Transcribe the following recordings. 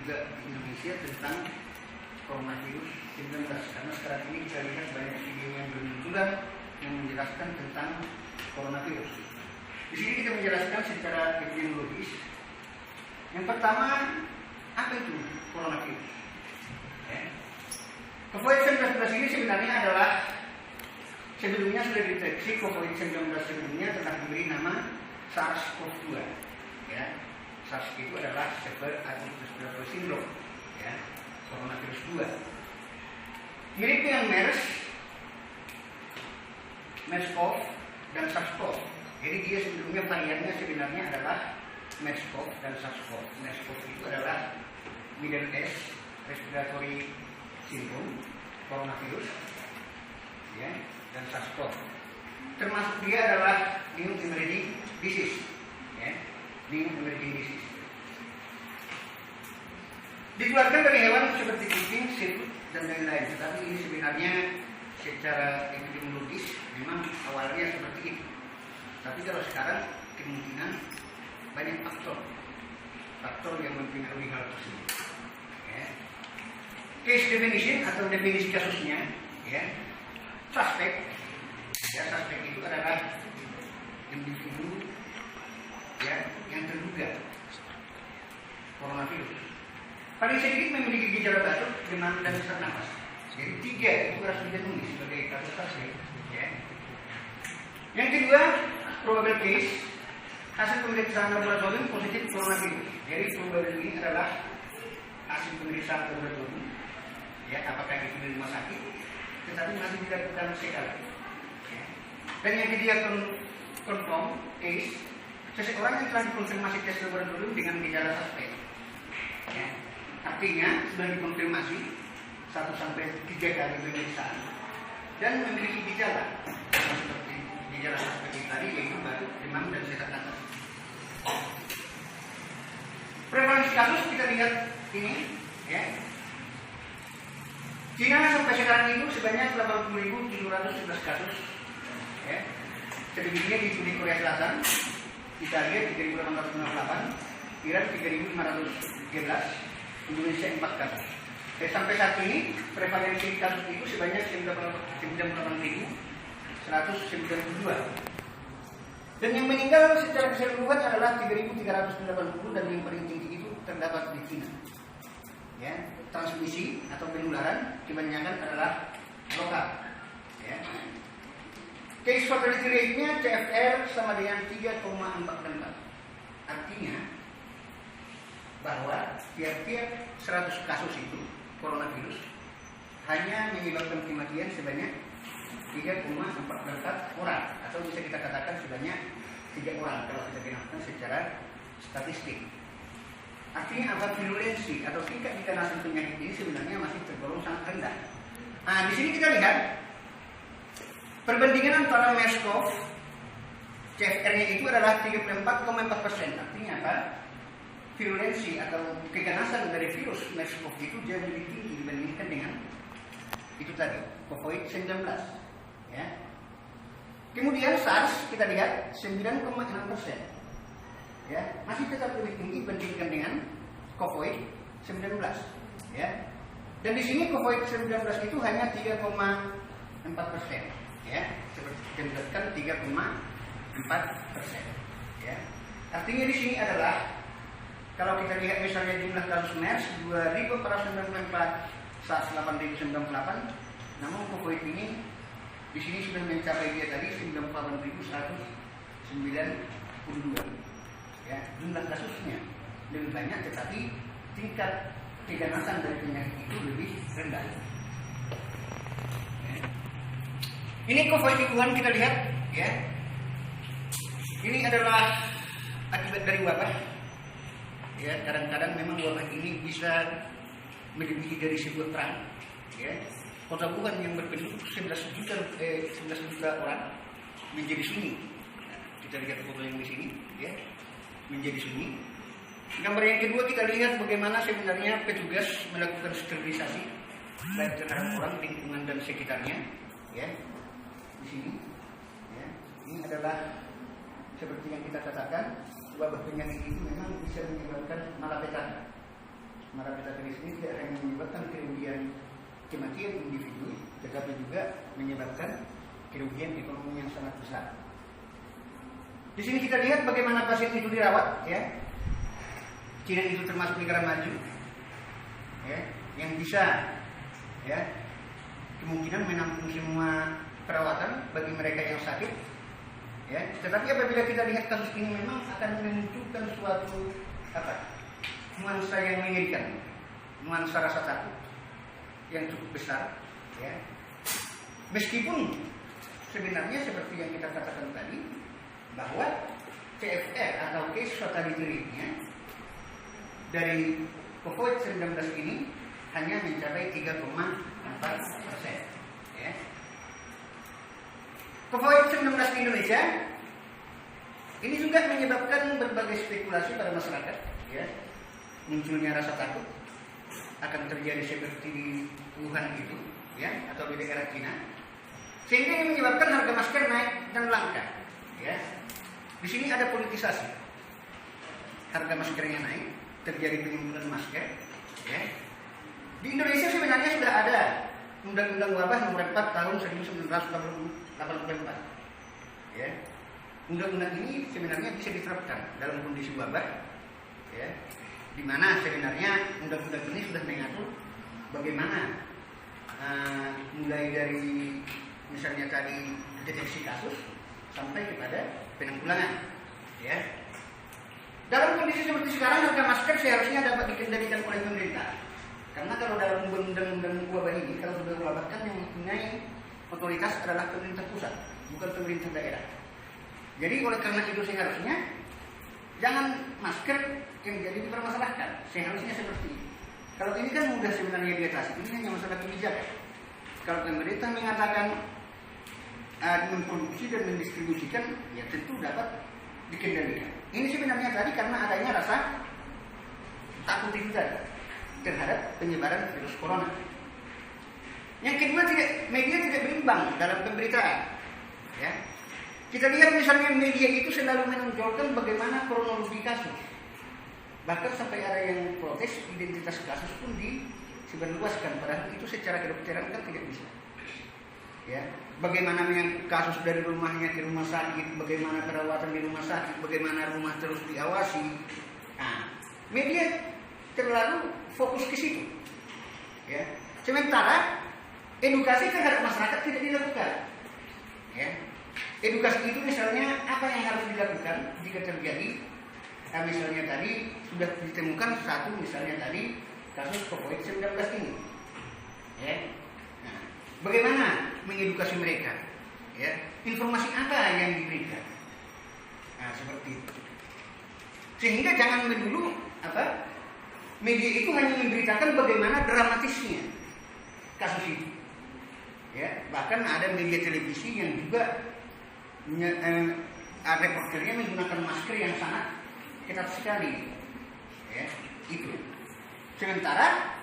juga di Indonesia tentang coronavirus 19, karena sekarang ini kita lihat banyak video yang bermunculan yang menjelaskan tentang coronavirus. Di sini kita menjelaskan secara epidemiologis. Yang pertama, apa itu coronavirus? COVID-19 ini sebenarnya adalah sebelumnya sudah dideteksi. COVID-19 sebelumnya telah diberi nama SARS-CoV-2. Ya, SARS itu adalah Severe Acute Respiratory Syndrome. Ya, coronavirus 2. Mirip dengan MERS-CoV dan SARS-CoV. Jadi dia sebelumnya variannya sebenarnya adalah MERS-CoV dan SARS-CoV. MERS-CoV itu adalah Middle East Respiratory Syndrome, coronavirus, ya, dan SARS-CoV. Termasuk dia adalah New Emerging Disease, ya, New Emerging Disease. Dikeluarkan dari hewan seperti kucing, siput, dan lain-lain. Tetapi ini sebenarnya secara epidemiologis memang awalnya seperti itu. Tapi kalau sekarang kemungkinan banyak faktor yang mempengaruhi hal tersebut. Ya. Case definition atau definisi kasusnya, ya, suspek. Ya, suspek itu adalah individu, ya, yang terduga coronavirus. Paling sedikit memiliki gejala batuk, demam, dan sesak nafas. Jadi 3 itu harus ditulis sebagai kasus suspek. Ya. Yang kedua, probable case, hasil pemeriksaan laboratorium positif coronavirus. Jadi probable ini adalah hasil pemeriksaan laboratorium, ya, apakah itu di rumah sakit, tetapi masih dilakukan sekali. Ya. Dan yang ketiga, confirm case, seseorang yang telah dikonfirmasi tes laboratorium dengan gejala suspek. Ya. Artinya sudah dikonfirmasi 1-3 kali pemeriksaan dan memiliki gejala seperti gejala suspek tadi, yaitu batuk, demam, dan sesak nafas. Prevalensi kasus kita lihat ini, ya. Cina sampai sekarang itu sebanyak 80.711 kasus, ya. Sedikitnya diikuti Korea Selatan, Italia 3.858, Iran 3.513, Indonesia 4 kasus. Sampai saat ini prevalensi kasus itu sebanyak 98.192. Dan yang meninggal secara keseluruhan adalah 3.380, dan yang paling tinggi itu terdapat di China. Ya, transmisi atau penularan kebanyakan adalah lokal. Ya. Case fatality rate-nya CFR sama dengan 3,44. Artinya bahwa tiap-tiap 100 kasus itu coronavirus hanya menyebabkan kematian sebanyak 3,44 orang, atau bisa kita katakan sebanyak 3 orang kalau kita gunakan secara statistik. Artinya apa? Virulensi atau tingkat keganasan penyakit ini sebenarnya masih tergolong sangat rendah. Nah, di sini kita lihat perbandingan antara MERS-CoV, CFR-nya itu adalah 34,4%. Artinya apa? Virulensi atau keganasan dari virus MERS-CoV itu jauh lebih tinggi dibandingkan dengan itu tadi, COVID-19. Ya. Kemudian SARS kita lihat 9,6%. Ya, masih tetap lebih tinggi dibandingkan dengan COVID-19. Ya. Dan di sini COVID-19 itu hanya 3,4%. Ya, seperti dijelaskan 3,4%. Ya. Artinya di sini adalah kalau kita lihat misalnya jumlah kasus MERS 2.494, SARS 8.098, namun COVID ini di sini sudah mencapai dia tadi 98.192. Ya, jumlah kasusnya lebih banyak, tetapi tingkat keganasan dari penyakit itu lebih rendah. Ya. Ini COVID di Wuhan kita lihat, ya. Ini adalah akibat dari wabah. Ya, kadang-kadang memang wabah ini bisa melebihi dari sebuah perang. Ya. Kota Wuhan yang berpenduduk 11 juta orang menjadi sunyi. Nah, kita lihat foto yang di sini, ya, menjadi sunyi. Gambar yang kedua kita lihat bagaimana sebenarnya petugas melakukan sterilisasi baik terhadap orang, lingkungan dan sekitarnya. Ya, di sini. Ya, ini adalah seperti yang kita katakan, wabah penyakit itu memang bisa menyebabkan malapetaka. malapetaka ini tidak hanya menyebabkan kerugian kematian individu, tetapi juga menyebabkan kerugian ekonomi yang sangat besar. Di sini kita lihat bagaimana pasien itu dirawat, ya. Cina itu termasuk negara maju, ya, yang bisa, ya, kemungkinan menampung semua perawatan bagi mereka yang sakit, ya. Tetapi apabila kita lihat kasus ini memang akan menunjukkan suatu nuansa yang mengerikan, nuansa rasa takut yang cukup besar, ya. Meskipun sebenarnya seperti yang kita katakan tadi bahwa CFR atau case fatality rate-nya dari COVID-19 ini hanya mencapai 3,4%. Ya. COVID-19 di Indonesia ini juga menyebabkan berbagai spekulasi pada masyarakat, ya. Munculnya rasa takut akan terjadi seperti di Wuhan itu, ya, atau di daerah Cina, sehingga ini menyebabkan harga masker naik dan langka, ya. Di sini ada politisasi, harga maskernya naik, terjadi penimbunan masker, ya. Di Indonesia sebenarnya sudah ada Undang-Undang Wabah Nomor 4 Tahun 1984, ya. Undang-undang ini sebenarnya bisa diterapkan dalam kondisi wabah, ya, di mana sebenarnya undang-undang ini sudah mengatur bagaimana mulai dari misalnya tadi deteksi kasus sampai kepada penanggulangan, ya. Dalam kondisi seperti sekarang harga masker seharusnya dapat dikendalikan oleh pemerintah, karena kalau dalam undang-undang wabah ini kalau sudah wabah kan yang mempunyai otoritas adalah pemerintah pusat, bukan pemerintah daerah. Jadi oleh karena itu seharusnya jangan masker yang jadi dipermasalahkan, seharusnya seperti ini. Kalau ini kan mudah sebenarnya diatasi, ini hanya masalah kebijakan. Kalau pemerintah mengatakan memproduksi dan mendistribusikan, ya tentu dapat dikendalikan. Ini sebenarnya tadi karena adanya rasa takut itu tadi terhadap penyebaran virus corona. Yang kedua, media tidak berimbang dalam pemberitaan, ya. Kita lihat misalnya media itu selalu menonjolkan bagaimana kronologi kasus. Bahkan sampai ada yang protes identitas kasus pun disebarluaskan, padahal itu secara kedokteran kan tidak bisa. Ya, bagaimana mengangkut kasus dari rumahnya ke rumah sakit, bagaimana perawatan di rumah sakit, bagaimana rumah terus diawasi. Nah, media terlalu fokus ke situ. Ya, sementara edukasi terhadap masyarakat tidak dilakukan. Ya, edukasi itu misalnya apa yang harus dilakukan jika terjadi, misalnya tadi sudah ditemukan satu misalnya tadi kasus COVID-19 ini, ya. Nah, bagaimana mengedukasi mereka, ya, informasi apa yang diberikan, nah seperti itu, sehingga jangan melulu media itu hanya memberitakan bagaimana dramatisnya kasus itu, ya. Bahkan ada media televisi yang juga reporternya menggunakan masker yang sangat ketat sekali, ya, itu. Sementara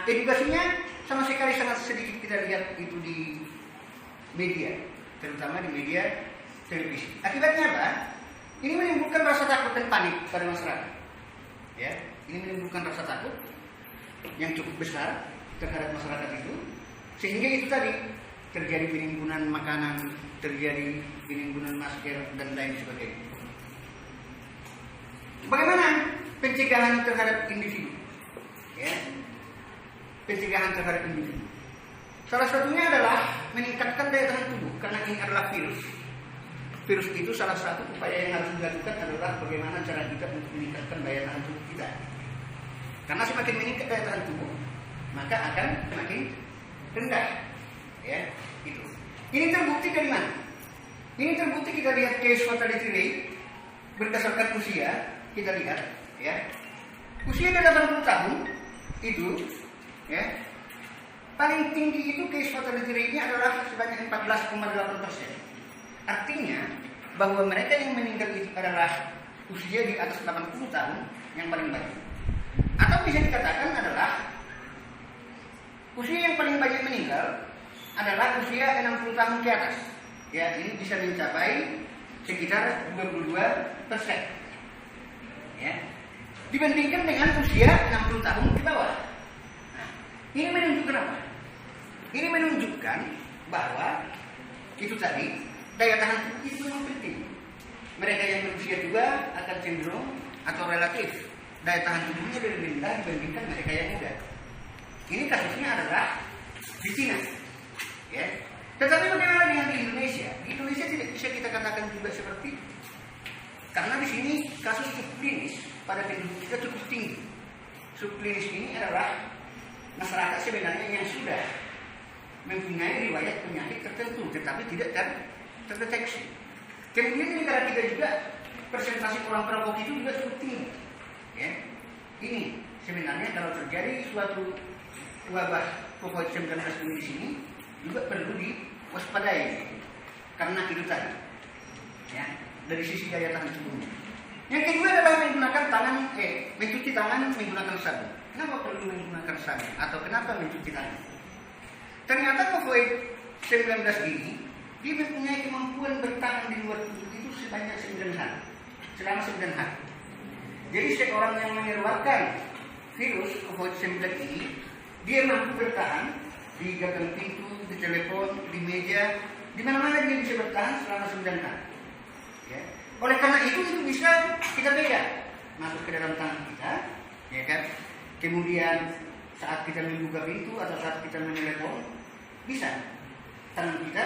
edukasinya sama sekali sangat sedikit kita lihat itu di media, terutama di media televisi. Akibatnya apa? Ini menimbulkan rasa takut dan panik pada masyarakat, ya. Ini menimbulkan rasa takut yang cukup besar terhadap masyarakat itu, sehingga itu tadi terjadi penimbunan makanan, terjadi penimbunan masker dan lain sebagainya. Bagaimana pencegahan terhadap individu? Ya, pencegahan terhadap individu. Salah satunya adalah meningkatkan daya tahan tubuh, karena ini adalah virus. Virus itu salah satu upaya yang harus dilakukan adalah bagaimana cara kita untuk meningkatkan daya tahan tubuh kita. Karena semakin meningkat daya tahan tubuh, maka akan semakin rendah. Ya, itu. Ini terbukti dari mana? Ini terbukti kita lihat case fatality rate berdasarkan usia. Kita lihat, ya, usia 80 tahun itu, ya, paling tinggi itu case fatality rate-nya adalah sebanyak 14,8%. Artinya bahwa mereka yang meninggal itu adalah usia di atas 80 tahun yang paling banyak. Atau bisa dikatakan adalah usia yang paling banyak meninggal adalah usia 60 tahun ke atas. Ya, ini bisa mencapai sekitar 22%. Ya. dibandingkan dengan usia 60 tahun ke bawah. Nah, ini menunjukkan apa? Ini menunjukkan bahwa itu tadi daya tahan tubuh itu memang penting. Mereka yang berusia tua akan cenderung atau relatif daya tahan tubuhnya lebih rendah dibandingkan mereka yang muda. Ini kasusnya adalah di Cina, ya. Tetapi bagaimana dengan di Indonesia? Di Indonesia tidak bisa kita katakan juga seperti itu. Karena di sini kasus subklinis pada penduduk kita cukup tinggi. Subklinis ini adalah masyarakat sebenarnya yang sudah mempunyai riwayat penyakit tertentu, tetapi tidak terdeteksi. Kemudian di negara kita juga persentase orang perokok itu juga cukup tinggi. Ya. Ini sebenarnya kalau terjadi suatu wabah COVID-19 ini di sini juga perlu diwaspadai karena itu tadi. Ya, dari sisi daya tahan tubuhnya. Yang kedua adalah menggunakan mencuci tangan menggunakan sabun. Kenapa perlu menggunakan sabun atau kenapa mencuci tangan? Ternyata COVID-19 ini dia mempunyai kemampuan bertahan di luar tubuh itu sebanyak 9 hari. Selama 9 hari. Jadi seorang yang mengeluarkan virus COVID-19 ini dia mampu bertahan di gagang pintu, di telepon, di meja, di mana-mana dia bisa bertahan selama 9 hari. Ya. Oleh karena itu bisa kita pegang masuk ke dalam tangan kita, ya kan? Kemudian saat kita membuka pintu atau saat kita menelepon, bisa tangan kita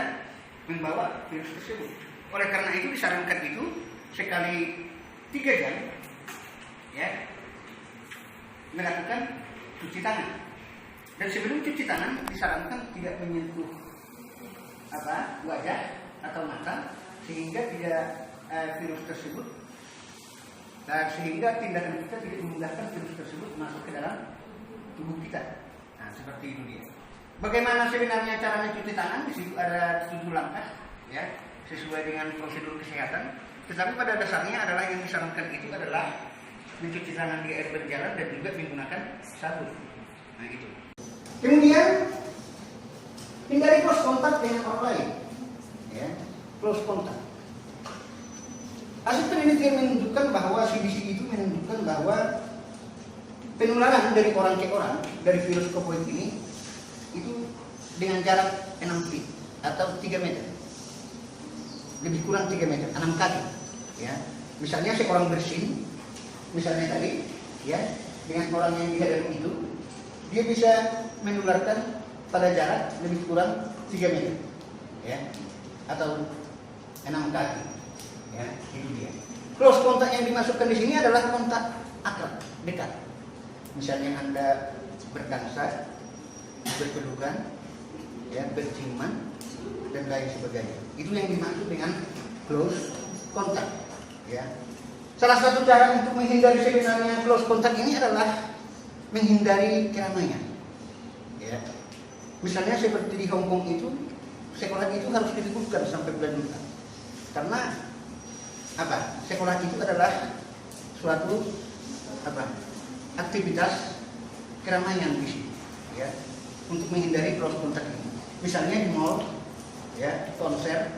membawa virus tersebut. Oleh karena itu disarankan itu sekali 3 jam, ya, melakukan cuci tangan. Dan sebelum cuci tangan disarankan tidak menyentuh wajah atau mata sehingga tidak virus tersebut sehingga tindakan kita tidak memudahkan virus tersebut masuk ke dalam tubuh kita. Nah, seperti itu dia. Bagaimana sebenarnya cara mencuci tangan? Di situ ada 7 langkah, ya, sesuai dengan prosedur kesehatan. Tetapi pada dasarnya adalah yang disarankan itu adalah mencuci tangan di air berjalan dan juga menggunakan sabun. Nah, itu. Kemudian hindari close kontak dengan orang lain, ya, close kontak. Hasil penelitian menunjukkan bahwa CDC itu menunjukkan bahwa penularan dari orang ke orang dari virus COVID ini itu dengan jarak 6 feet atau 3 meter, lebih kurang 3 meter, 6 kaki, ya. Misalnya seorang bersin, misalnya tadi, ya, dengan orang yang dihadapi itu, dia bisa menularkan pada jarak lebih kurang 3 meter, ya, atau 6 kaki, ya, itu dia. Close kontak yang dimasukkan di sini adalah kontak akrab, dekat. Misalnya Anda berdansa, berpelukan, ya, berciuman, dan lain sebagainya. Itu yang dimaksud dengan close kontak, ya. Salah satu cara untuk menghindari sebenarnya close kontak ini adalah menghindari keramaian, ya. Misalnya seperti di Hong Kong itu, sekolah itu harus diliburkan sampai bulan depan. Karena sekolah itu adalah suatu aktivitas keramaian di sini, ya, untuk menghindari close kontak ini. Misalnya di mall, ya, konser,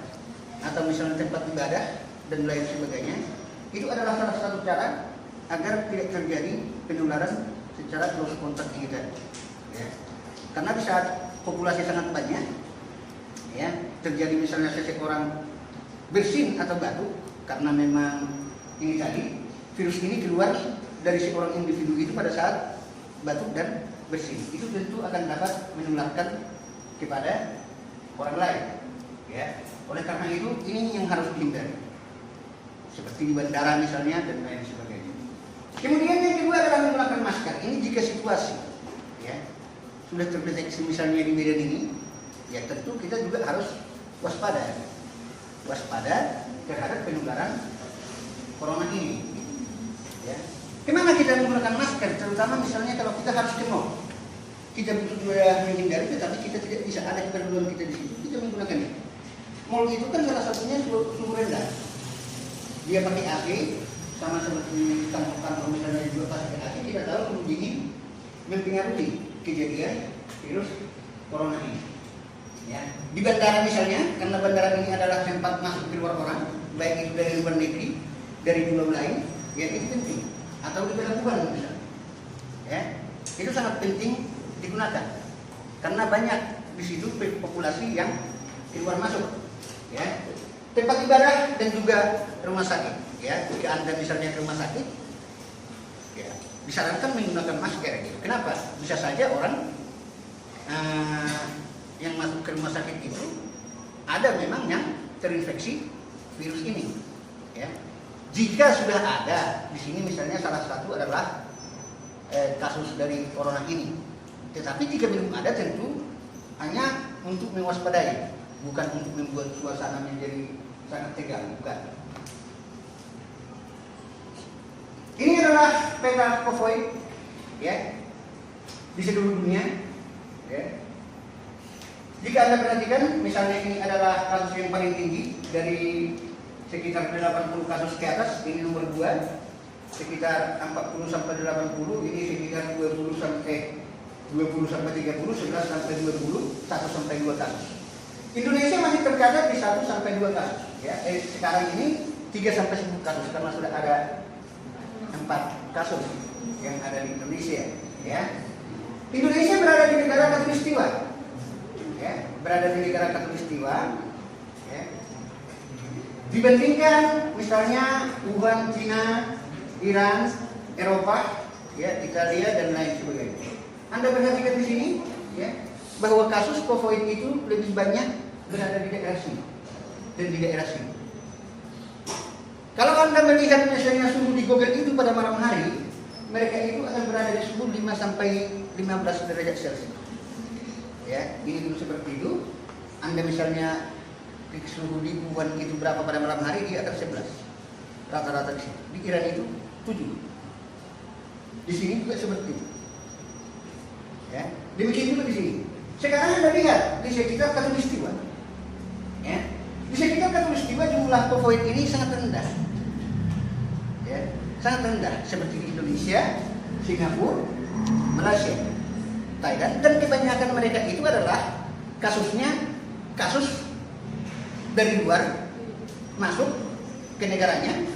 atau misalnya tempat ibadah dan lain sebagainya. Itu adalah salah satu cara agar tidak terjadi penularan secara close kontak ini tadi, ya. Karena di saat populasi sangat banyak, ya, terjadi misalnya seseorang bersin atau batuk, karena memang ini tadi virus ini keluar dari seorang individu itu pada saat batuk dan bersin, itu tentu akan dapat menularkan kepada orang lain, ya. Oleh karena itu ini yang harus dihindari, seperti di bandara misalnya dan lain sebagainya. Kemudian yang kedua adalah menggunakan masker. Ini jika situasi, ya, sudah terdeteksi misalnya di Medan ini, ya, tentu kita juga harus waspada terhadap penularan corona ini, ya. Kemana kita menggunakan masker? Terutama misalnya kalau kita harus ke mall, kita butuh juga menghindari, tetapi kita tidak bisa ada keperluan kita di situ, kita menggunakan itu. Mall itu kan salah satunya suhu rendah. Dia pakai AC, sama seperti kantor-kantor misalnya juga pakai AC, tidak tahu suhu dingin mempengaruhi kejadian virus corona ini, ya. Di bandara misalnya, karena bandara ini adalah tempat masuk keluar orang, baik itu dari luar negeri, dari pulau lain, ya, itu penting atau diberlakukan misalnya. Ya, itu sangat penting digunakan karena banyak di situ populasi yang keluar masuk. Ya, tempat ibadah dan juga rumah sakit. Ya, jika Anda misalnya ke rumah sakit, ya, disarankan menggunakan masker. Gitu. Kenapa? Bisa saja orang yang masuk ke rumah sakit itu ada memang yang terinfeksi virus ini. Ya. Jika sudah ada di sini misalnya salah satu adalah kasus dari corona ini, tetapi jika belum ada tentu hanya untuk mewaspadai, bukan untuk membuat suasana menjadi sangat tegang, bukan. Ini adalah peta COVID, ya, di seluruh dunia. Ya. Jika Anda perhatikan, misalnya ini adalah kasus yang paling tinggi dari sekitar 80 kasus ke atas, ini nomor 2. Sekitar 40 sampai 80, ini sekitar 20 sampai 30, 11 sampai 20, 1 sampai 2 kasus. Indonesia masih tercatat di 1 sampai 2 kasus. Ya. Sekarang ini 3 sampai 10 kasus karena sudah ada 4 kasus yang ada di Indonesia. Ya. Indonesia berada di negara khatulistiwa. Ya, berada di negara khatulistiwa. Ya. Dibandingkan misalnya Wuhan, Cina, Iran, Eropa, ya, Italia dan lain sebagainya. Anda perhatikan di sini, ya, bahwa kasus COVID itu lebih banyak berada di daerah sini dan di daerah sini. Kalau Anda melihat misalnya suhu di Google itu pada malam hari, mereka itu akan berada di suhu 5 sampai 15 derajat Celcius. Ya, ini dulu seperti itu. Anda misalnya di suhu di Wuhan itu berapa pada malam hari, di atas 11. Rata-rata di sini. Di Iran itu 7. Di sini juga seperti itu. Ya, demikian juga di sini. Sekarang Anda lihat di sekitar khatulistiwa. Ya, di sekitar khatulistiwa jumlah COVID ini sangat rendah. Ya, sangat rendah seperti di Indonesia, Singapura, Malaysia, Thailand, dan kebanyakan mereka itu adalah kasusnya kasus dari luar masuk ke negaranya,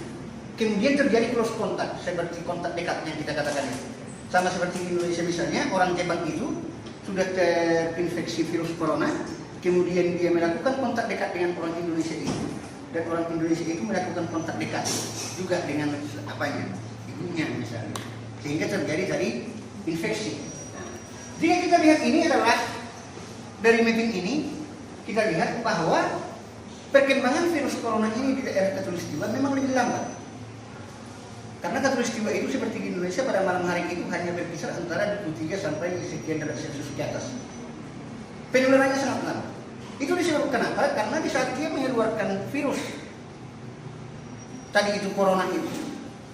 kemudian terjadi close contact seperti kontak dekat yang kita katakan itu. Sama seperti di Indonesia misalnya, orang Jepang itu sudah terinfeksi virus corona, kemudian dia melakukan kontak dekat dengan orang Indonesia itu, dan orang Indonesia itu melakukan kontak dekat juga dengan apanya, ibunya misalnya, sehingga terjadi tadi infeksi. Jika kita lihat ini adalah dari mapping ini, kita lihat bahwa perkembangan virus corona ini di daerah khatulistiwa memang lebih lambat. Karena khatulistiwa itu seperti di Indonesia pada malam hari itu hanya berkisar antara 23 sampai sekian derajat Celcius ke atas. Penularannya sangat lambat. Itu disebabkan apa? Karena di saat dia mengeluarkan virus tadi itu corona itu,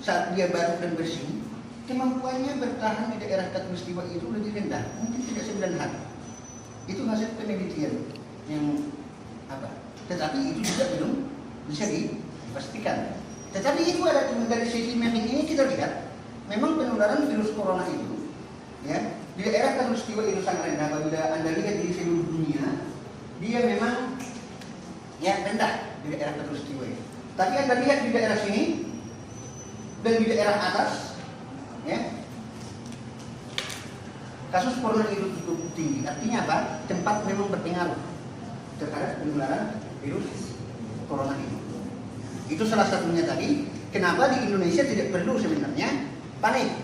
saat dia baru dan bersih, kemampuannya bertahan di daerah khatulistiwa itu lebih rendah, mungkin tidak 9 hari. Itu hasil penelitian yang apa? Tetapi itu juga belum bisa dipastikan. Tetapi itu ada dari sisi mapping ini kita lihat, memang penularan virus corona itu, ya, di daerah khatulistiwa itu sangat rendah. Apabila Anda lihat di seluruh dunia, dia memang ya rendah di daerah khatulistiwa itu. Tapi Anda lihat di daerah sini dan di daerah atas, ya, kasus corona itu cukup tinggi. Artinya apa? Tempat memang berpengaruh terhadap penularan virus corona ini. Itu salah satunya tadi. Kenapa di Indonesia tidak perlu sebenarnya panik,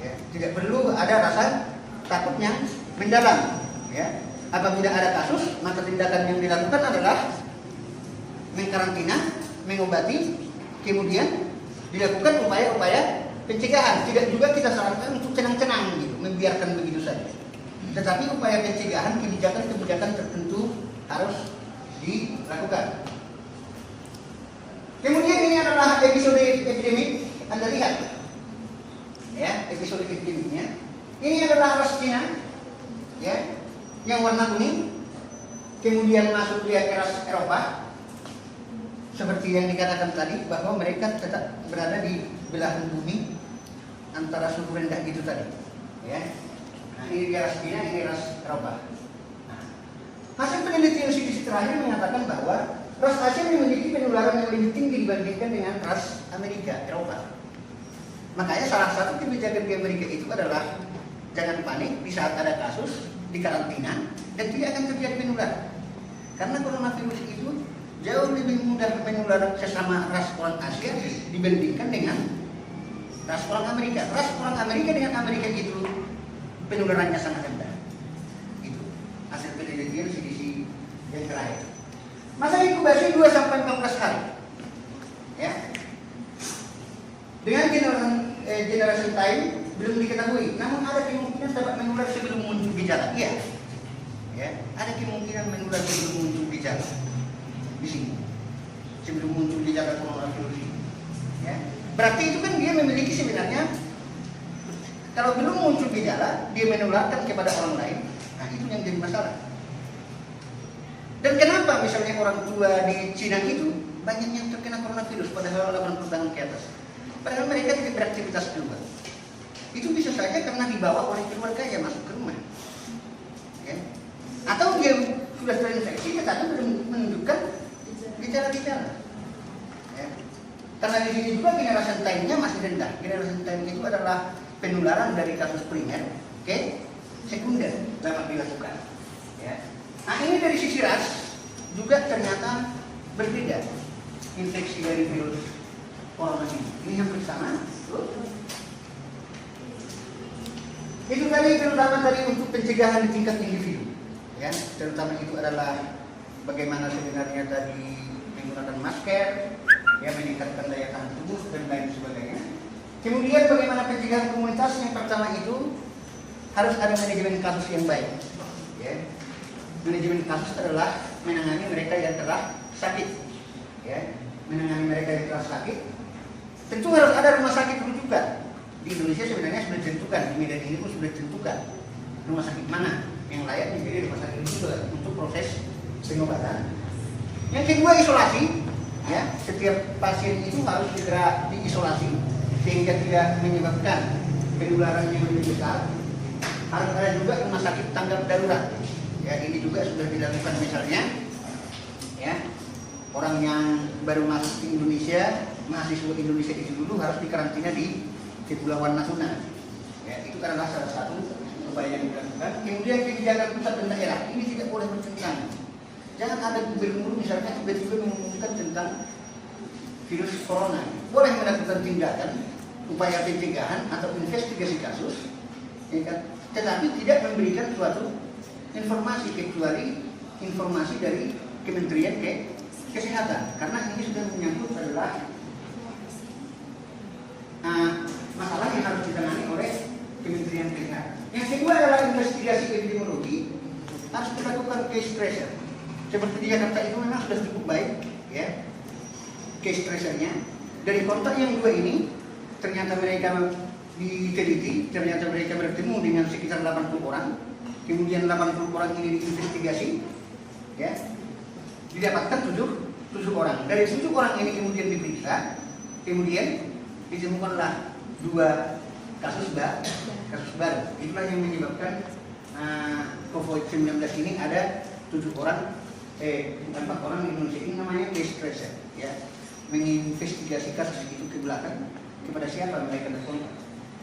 ya, tidak perlu ada rasa takut yang mendalam. Ya. Apabila ada kasus, maka tindakan yang dilakukan adalah mengkarantina, mengobati, kemudian dilakukan upaya-upaya pencegahan. Tidak juga kita sarankan untuk tenang-tenang gitu, membiarkan begitu saja. Tetapi upaya pencegahan, kebijakan-kebijakan tertentu harus dilakukan. Kemudian ini adalah episode epidemik. Anda lihat, ya, episode epidemiknya. Ini adalah ras Cina, ya, yang warna kuning. Kemudian masuk ke ras Eropa, seperti yang dikatakan tadi, bahwa mereka tetap berada di belahan bumi antara suhu rendah itu tadi, ya. Nah, ini ras Cina, ini ras Eropa. Nah, hasil penelitian CDC terakhir mengatakan bahwa ras Asia memiliki penularan yang lebih tinggi dibandingkan dengan ras Amerika, Eropa. Makanya salah satu kebijakan di Amerika itu adalah jangan panik di saat ada kasus, dikarantina, dan tidak akan terjadi penularan. Karena coronavirus itu jauh lebih mudah menular sesama ras orang Asia dibandingkan dengan ras orang Amerika. Ras orang Amerika dengan Amerika itu penularannya sangat rendah. Itu hasil penelitian CDC yang terakhir. Masa inkubasi 2-14 hari. Ya. Dengan generation time belum diketahui, namun ada kemungkinan dapat menular sebelum muncul gejala. Iya, ya, ada kemungkinan menular sebelum muncul gejala di sini, sebelum muncul gejala coronavirus ini. Ya, berarti itu kan dia memiliki sebenarnya, kalau belum muncul gejala, dia menularkan kepada orang lain. Nah, itu yang jadi masalah. Dan kenapa misalnya orang tua di Cina itu banyak yang terkena coronavirus padahal 80 tahun ke atas? Padahal mereka tidak beraktivitas keluar. Itu bisa saja karena dibawa oleh keluarga yang masuk ke rumah. Ya. Atau dia sudah terinfeksi tetapi belum menunjukkan gejala-gejala. Ya. Karena di sini juga generation time-nya masih rendah. Generation time itu adalah penularan dari kasus primer ke sekunder dapat dilakukan. Ya. Nah, ini dari sisi ras juga ternyata berbeda infeksi dari virus corona ini. Ini yang bersama. Itu tadi terutama tadi untuk pencegahan di tingkat individu, ya. Terutama itu adalah bagaimana sebenarnya tadi menggunakan masker, ya, meningkatkan daya tahan tubuh dan lain sebagainya. Kemudian bagaimana pencegahan komunitas, yang pertama itu harus ada manajemen kasus yang baik. Ya. Manajemen kasus adalah menangani mereka yang telah sakit, ya. Menangani mereka yang telah sakit. Tentu harus ada rumah sakit rujukan. Di Indonesia sebenarnya sudah ditentukan, di Medan ini pun sudah ditentukan rumah sakit mana yang layak menjadi rumah sakit rujukan untuk proses pengobatan. Yang kedua, isolasi, ya. Setiap pasien itu harus segera diisolasi sehingga tidak menyebabkan penularan yang lebih besar. Harus ada juga rumah sakit tanggap darurat. Ya, ini juga sudah dilakukan misalnya, ya, orang yang baru masuk ke Indonesia, mahasiswa Indonesia itu dulu harus dikarantina di Kepulauan Natuna. Ya, itu adalah salah satu upaya yang dilakukan. Kemudian kebijakan pusat dan daerah ini tidak boleh bertentangan. Jangan ada gubernur misalnya tiba-tiba mengumumkan tentang virus corona. Boleh melakukan tindakan, upaya pencegahan atau investigasi kasus, ya kan? Tetapi tidak memberikan suatu informasi kecuali informasi dari Kementerian Kesehatan, karena ini sudah menyangkut adalah masalah yang harus ditangani oleh Kementerian Kesehatan. Yang kedua adalah investigasi epidemiologi, harus dilakukan case tracer. Seperti di Jakarta itu memang sudah cukup baik, ya, case tracernya. Dari kontak yang dua ini, ternyata mereka diteliti, ternyata mereka bertemu dengan sekitar 80 orang. Kemudian 80 orang ini diinvestigasi, ya, didapatkan 7 orang. Dari 7 orang ini kemudian diperiksa, kemudian ditemukanlah 2 kasus baru. Itulah yang menyebabkan COVID-19 ini ada 4 orang Indonesia. Ini namanya case tracer, ya, menginvestigasi kasus itu ke belakang kepada siapa mereka berkontak.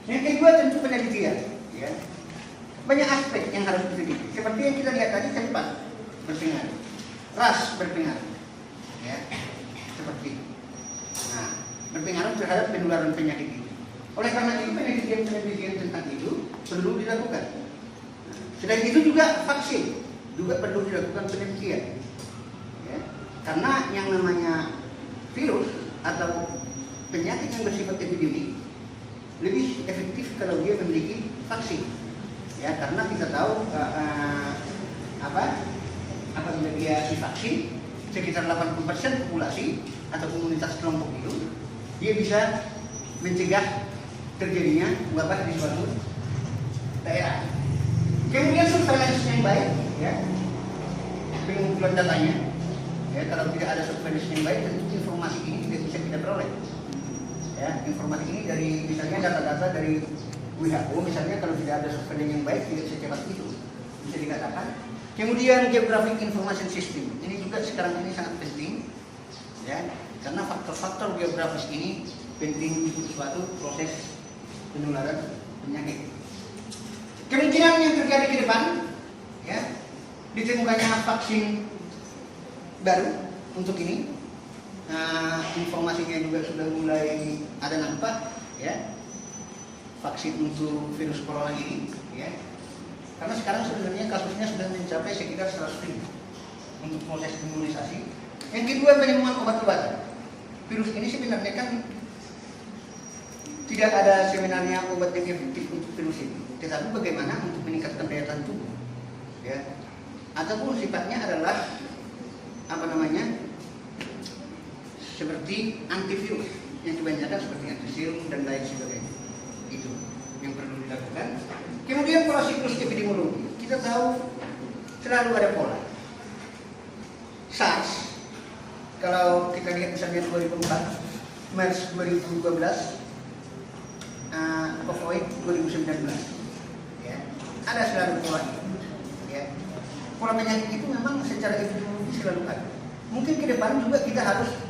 Yang kedua tentu penelitian, ya. Banyak aspek yang harus diteliti. Seperti yang kita lihat tadi, tempat berpengaruh, ras berpengaruh, ya, seperti itu. Nah, berpengaruh terhadap penularan penyakit itu. Oleh karena itu penelitian tentang itu perlu dilakukan. Selain itu juga vaksin juga perlu dilakukan penelitian, ya. Karena yang namanya virus atau penyakit yang bersifat epidemik lebih efektif kalau dia memiliki vaksin. Ya, karena kita tahu apabila dia divaksin sekitar 80% populasi atau komunitas kelompok itu, dia bisa mencegah terjadinya wabah di suatu daerah. Kemudian surveillance yang baik, ya, pengumpulan datanya. Ya, kalau tidak ada surveillance yang baik, tentu informasi ini tidak bisa kita peroleh. Ya, informasi ini dari misalnya data-data dari WHO misalnya, kalau tidak ada surveillance yang baik tidak secepat itu bisa dikatakan. Kemudian geographic information system ini juga sekarang ini sangat penting, ya, karena faktor-faktor geografis ini penting untuk suatu proses penularan penyakit. Kemungkinan yang terjadi ke depan, ya, ditemukannya vaksin baru untuk ini. Informasinya juga sudah mulai ada nampak, ya, vaksin untuk virus corona ini, ya. Karena sekarang sebenarnya kasusnya sudah mencapai sekitar 100.000 untuk proses imunisasi. Yang kedua, penemuan obat-obatan. Virus ini sebenarnya kan tidak ada sebenarnya obat yang efektif untuk virus ini. Tetapi bagaimana untuk meningkatkan daya tahan tubuh, ya, ataupun sifatnya adalah apa namanya, seperti antivirus yang kebanyakan seperti antiserum dan lain sebagainya. Itu yang perlu dilakukan. Kemudian pola siklus epidemiologi, kita tahu selalu ada pola. SARS, kalau kita lihat misalnya 2004, Maret 2012, COVID 2019, ya, ada selalu pola itu, ya. Pola penyakit itu memang secara epidemiologi selalu ada. Mungkin ke depan juga kita harus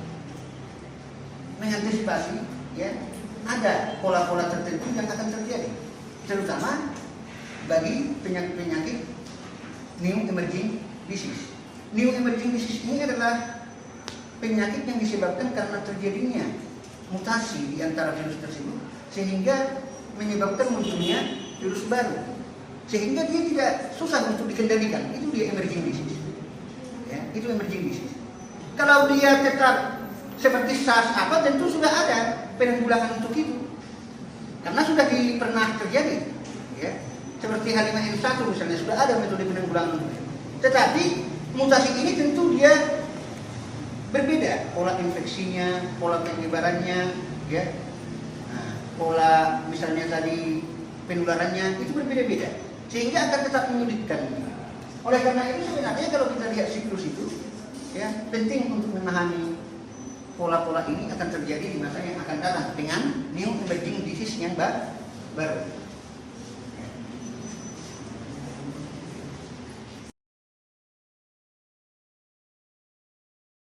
mengantisipasi, ya, ada pola-pola tertentu yang akan terjadi, terutama bagi penyakit-penyakit new emerging disease. New emerging disease ini adalah penyakit yang disebabkan karena terjadinya mutasi di antara virus tersebut, sehingga menyebabkan munculnya virus baru, sehingga dia tidak susah untuk dikendalikan. Itu dia emerging disease, ya, itu emerging disease. Kalau dia tetap seperti SARS apa, tentu sudah ada penanggulangan untuk itu, karena sudah pernah terjadi, ya. Seperti H5N1 misalnya sudah ada metode penanggulangan untuk itu. Tetapi mutasi ini tentu dia berbeda, pola infeksinya, pola penyebarannya, ya, pola misalnya tadi penularannya itu berbeda-beda, sehingga akan tetap menyulitkan. Oleh karena itu sebenarnya kalau kita lihat siklus itu, ya, penting untuk memahami pola-pola ini akan terjadi di masa yang akan datang dengan new emerging disease yang baru.